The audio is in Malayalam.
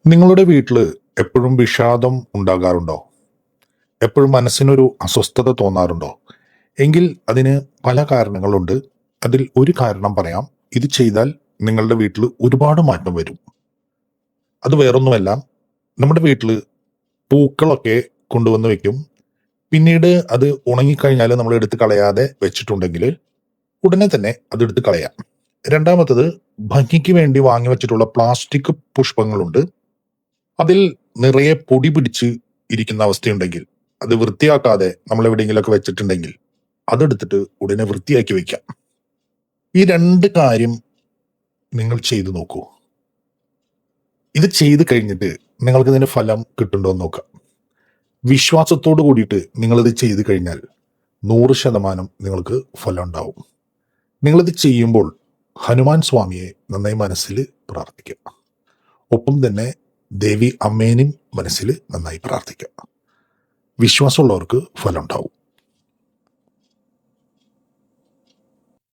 നിങ്ങളുടെ വീട്ടിൽ എപ്പോഴും വിഷാദം ഉണ്ടാകാറുണ്ടോ? എപ്പോഴും മനസ്സിനൊരു അസ്വസ്ഥത തോന്നാറുണ്ടോ? എങ്കിൽ അതിന് പല കാരണങ്ങളുണ്ട്. അതിൽ ഒരു കാരണം പറയാം. ഇത് ചെയ്താൽ നിങ്ങളുടെ വീട്ടിൽ ഒരുപാട് മാറ്റം വരും. അത് വേറൊന്നുമല്ല, നമ്മുടെ വീട്ടിൽ പൂക്കളൊക്കെ കൊണ്ടുവന്ന് വെക്കും. പിന്നീട് അത് ഉണങ്ങിക്കഴിഞ്ഞാൽ നമ്മൾ എടുത്ത് കളയാതെ വെച്ചിട്ടുണ്ടെങ്കിൽ ഉടനെ തന്നെ അതെടുത്ത് കളയാം. രണ്ടാമത്തത്, ഭംഗിക്ക് വേണ്ടി വാങ്ങി വെച്ചിട്ടുള്ള പ്ലാസ്റ്റിക് പുഷ്പങ്ങളുണ്ട്. അതിൽ നിറയെ പൊടി പിടിച്ച് ഇരിക്കുന്ന അവസ്ഥയുണ്ടെങ്കിൽ, അത് വൃത്തിയാക്കാതെ നമ്മൾ എവിടെയെങ്കിലുമൊക്കെ വെച്ചിട്ടുണ്ടെങ്കിൽ അതെടുത്തിട്ട് ഉടനെ വൃത്തിയാക്കി വെക്കാം. ഈ രണ്ട് കാര്യം നിങ്ങൾ ചെയ്തു നോക്കൂ. ഇത് ചെയ്ത് കഴിഞ്ഞിട്ട് നിങ്ങൾക്ക് ഇതിന് ഫലം കിട്ടുന്നുണ്ടോ എന്ന് നോക്കാം. വിശ്വാസത്തോട് കൂടിയിട്ട് നിങ്ങളിത് ചെയ്ത് കഴിഞ്ഞാൽ 100% നിങ്ങൾക്ക് ഫലം ഉണ്ടാവും. നിങ്ങളിത് ചെയ്യുമ്പോൾ ഹനുമാൻ സ്വാമിയെ നന്നായി മനസ്സിൽ പ്രാർത്ഥിക്കുക. ഒപ്പം തന്നെ ദേവി അമ്മേനും മനസ്സിൽ നന്നായി പ്രാർത്ഥിക്കുക. വിശ്വാസമുള്ളവർക്ക് ഫലം ഉണ്ടാവും.